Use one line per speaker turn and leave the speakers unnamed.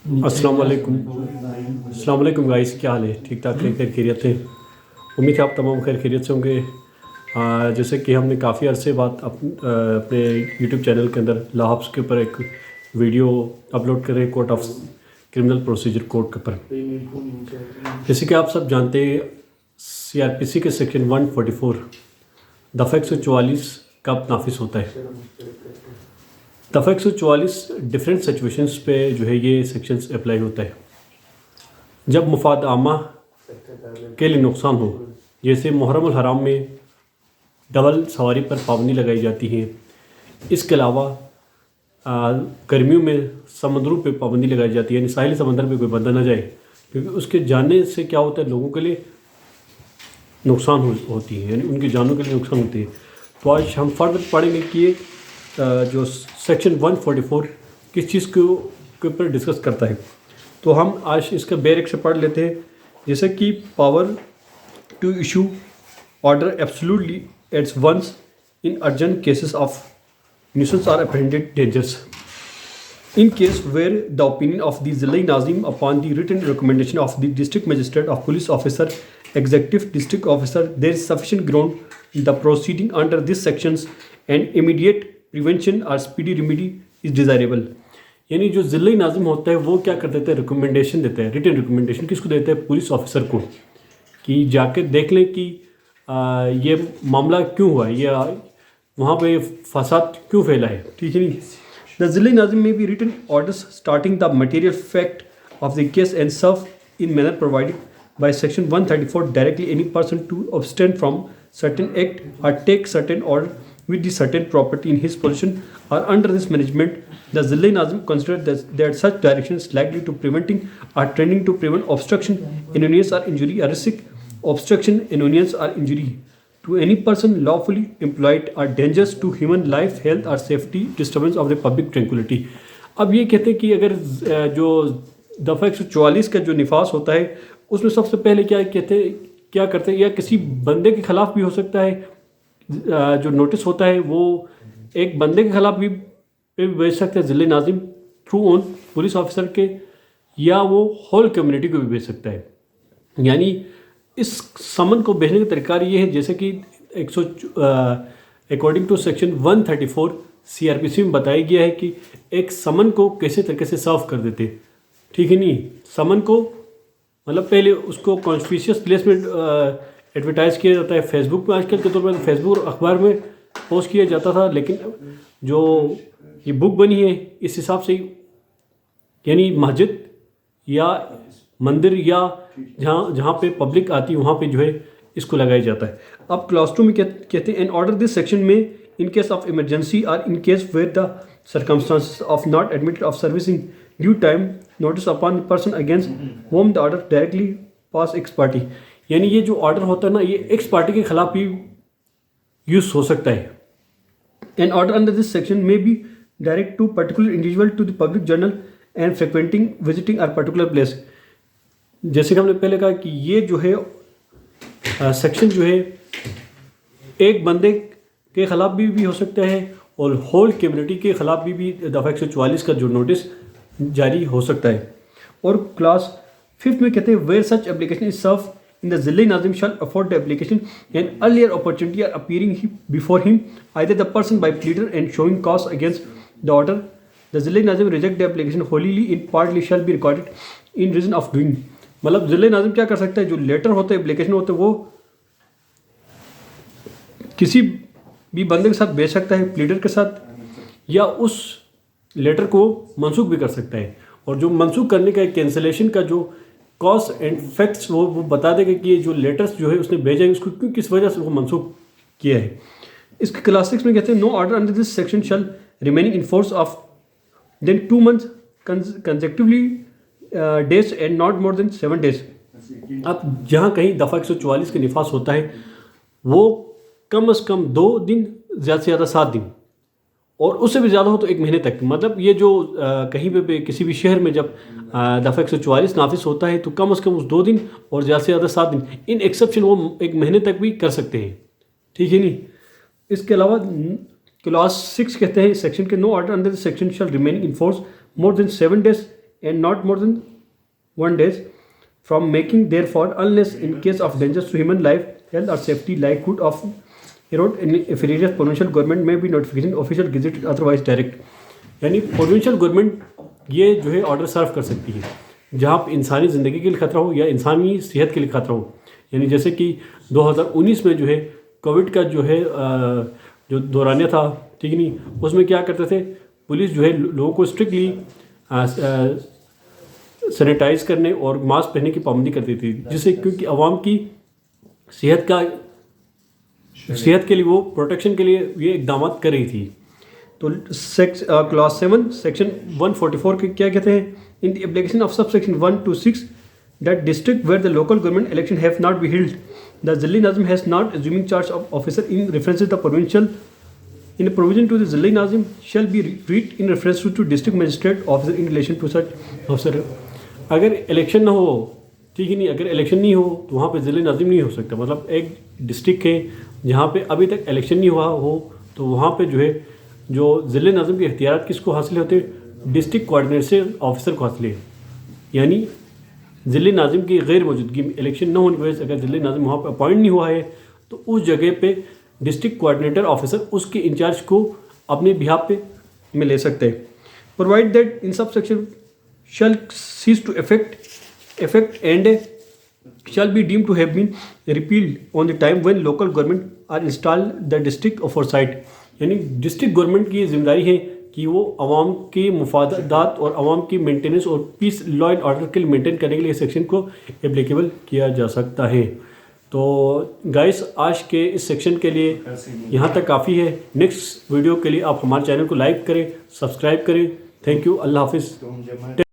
अस्सलाम वालेकुम गाइस, क्या हाल है? ठीक ठाक है, खैर खैरियत है। उम्मीद है आप तमाम खैर खैरियत से होंगे। जैसे कि हमने काफ़ी अरसे बाद अपने यूट्यूब चैनल के अंदर लॉ के ऊपर एक वीडियो अपलोड कर रहे हैं, court of criminal procedure code के ऊपर। जैसे कि आप सब जानते हैं, सीआरपीसी के सेक्शन 144 दफ़ा 144 कब नाफिज होता है। दफ़ा 144 डिफरेंट सिचुएशंस पे जो है ये सेक्शंस अप्लाई होता है। जब मुफाद आमा के लिए नुकसान हो, जैसे मुहर्रम अल हराम में डबल सवारी पर पाबंदी लगाई जाती है। इसके अलावा गर्मियों में समंदरों पे पाबंदी लगाई जाती है, यानी साहिल समंदर में कोई बंदा ना जाए, क्योंकि उसके जाने से क्या होता है, लोगों के लिए नुकसान होती है, यानी उनकी जानों के लिए नुकसान होती है। तो आज हम फर्दर पढ़ेंगे कि ये जो सेक्शन 144 किस चीज़ के ऊपर डिस्कस करता है। तो हम आज इसका बैरिक से पढ़ लेते हैं। जैसे कि power to issue order absolutely at once in urgent cases of nuisance or apprehended dangers. In case where the opinion of the Zilai Nazim upon the written recommendation of the district magistrate of police officer, executive district officer, there is sufficient ground in the proceeding under these sections and immediate prevention or speedy remedy is desirable. यानी जो ज़िला नाज़िम होता है वो क्या कर देता है, रिकमेंडेशन देता है, रिटन रिकमेंडेशन किसको देता है, पुलिस ऑफिसर को, कि जाके देख लें कि ये मामला क्यों हुआ है, ये वहाँ पे फसाद क्यों फैला है। ठीक है नहीं। द ज़िला नाज़िम में भी written orders starting the material fact of the case and serve in manner provided by section 134 directly any person to abstain from certain act or take certain order with the certain property in his possession or under his management. The Zilai Nazim considered that such direction is likely to preventing or trending to prevent obstruction, annoyance or injury, or risk obstruction, annoyance or injury to any person lawfully employed or dangerous to human life, health or safety, disturbance of the public tranquility. अब ये कहते हैं कि अगर जो दफ़ा 144 का जो निफास होता है उसमें सबसे पहले क्या करते हैं, या किसी बंदे के ख़िलाफ़ भी हो सकता है, जो नोटिस होता है वो एक बंदे के ख़िलाफ़ भी भेज सकते हैं ज़िले Nazim through on police officer के, या वो होल कम्युनिटी को भी भेज सकता है। यानी इस समन को भेजने का तरीका ये है, जैसे कि अकॉर्डिंग टू सेक्शन 134 सीआरपीसी में बताया गया है कि एक समन को कैसे तरीके से सर्व कर देते। ठीक है नहीं। समन को मतलब पहले उसको कॉन्स्पिशियस प्लेस में एडवर्टाइज़ किया जाता है, फेसबुक पे आजकल के तौर पर फेसबुक और अखबार में पोस्ट किया जाता था, लेकिन जो ये बुक बनी है इस हिसाब से, यानी मस्जिद या मंदिर या जहाँ पे पब्लिक आती है वहाँ पे जो है इसको लगाया जाता है। अब क्लास 2 में कहते हैं एन ऑर्डर दिस सेक्शन में इन केस ऑफ इमरजेंसी और in case where the circumstances of not admitted of servicing due time notice upon the person against whom the order directly pass ex parte. यानी ये जो order होता है ना, ये x party के खिलाफ भी यूज हो सकता है। An order under this section में be direct to particular individual to the public general and frequenting visiting or particular place. जैसे कि हमने पहले कहा कि ये जो है सेक्शन जो है एक बंदे के ख़िलाफ़ भी हो सकता है और होल कम्युनिटी के ख़िलाफ़ भी दफ़ा 144 का जो नोटिस जारी हो सकता है। और क्लास 5 में कहते हैं where such application is serve in the zile nazim shall afford the application and earlier opportunity are appearing before him either the person by pleader and showing cause against the order the zile nazim reject the application wholly in partly shall be recorded in reason of doing. मतलब ज़िले नाज़िम क्या कर सकता है, जो letter होते हैं, application होते हैं, वो किसी भी बंदे के साथ भेज सकता है, प्लीडर के साथ, या उस लेटर को मनसूख भी कर सकता है। और जो मनसूख करने का कैंसिलेशन का जो कॉज एंड फैक्ट्स वो बता देगा कि ये जो लेटर्स जो है उसने भेजा है उसको क्यों, किस वजह से वो मनसूख किया है। इसके क्लास 6 में कहते हैं no order under this section shall remaining in force of than 2 months consecutively days and not more than 7 days। अब जहाँ कहीं दफ़ा 144 के निफास होता है वो कम से कम 2 दिन, ज़्यादा से ज़्यादा 7 दिन, और उससे भी ज़्यादा हो तो 1 महीने तक। मतलब ये जो कहीं पे किसी भी शहर में जब दफ़ा 144 नाफिज होता है तो कम से कम उस 2 दिन और ज़्यादा से ज़्यादा 7 दिन, इन एक्सेप्शन वो 1 महीने तक भी कर सकते हैं। ठीक है नहीं। इसके अलावा क्लास 6 कहते हैं सेक्शन के no order under the section shall remain in force more than 7 days and not more than 1 days from making therefore unless in case of dangers to human life, health or safety, likelihood of erode any affiliated provincial government may be notification official gazette otherwise direct. यानी provincial government ये जो है order सर्व कर सकती है जहाँ पर इंसानी ज़िंदगी के लिए खतरा हो या इंसानी सेहत के लिए खतरा हो। यानी जैसे कि 2019 में जो है कोविड का जो है जो दौरानिया था, ठीक नहीं, उसमें क्या करते थे, पुलिस जो है लोगों को स्ट्रिक्टली सैनिटाइज करने और मास्क पहनने की पाबंदी करती थी, जिससे क्योंकि आवाम की सेहत के लिए वो प्रोटेक्शन के लिए ये इकदाम कर रही थी। तो क्लास 7 सेक्शन 144 के क्या कहते हैं, in the application of sub section 1 to 6 that district where the local government election have not been held, the Zilli Nazim has not assuming charge of officer in reference to the provincial in a provision to the Zilli Nazim shall be read in reference to district magistrate officer in relation to such officer। अगर election ना हो, ठीक है नहीं, अगर election नहीं हो तो वहाँ पे ज़िले नाजिम नहीं हो सकता। मतलब एक डिस्ट्रिक्ट है जहाँ पे अभी तक इलेक्शन नहीं हुआ हो तो वहाँ पे जो है जो ज़िले नाजिम के इख्तियार किसको हासिल होते हैं, डिस्ट्रिक्ट कोऑर्डिनेटर ऑफिसर को हासिल है। यानी ज़िले नाजिम की गैर मौजूदगी में इलेक्शन न होने की वजह से अगर ज़िले नाजिम वहाँ पर अपॉइंट नहीं हुआ है तो उस जगह पे डिस्ट्रिक्ट कोऑर्डिनेटर ऑफिसर उसके इंचार्ज को अपने बिहाफ पे में ले सकते हैं। Provide that in sub section shall cease to effect and shall be deemed to have been repealed on the time when local government are installed the district of oversight। यानी district government की जिम्मेदारी है कि वो आवाम के मुफादात और आवाम की maintenance और पीस लॉ एंड ऑर्डर के लिए मेंटेन करने के लिए सेक्शन को एप्लीकेबल किया जा सकता है। तो गाइस आज के इस सेक्शन के लिए यहाँ तक काफ़ी है। नेक्स्ट वीडियो के लिए आप हमारे चैनल को लाइक करें, सब्सक्राइब करें। थैंक यू, अल्लाह हाफिज़।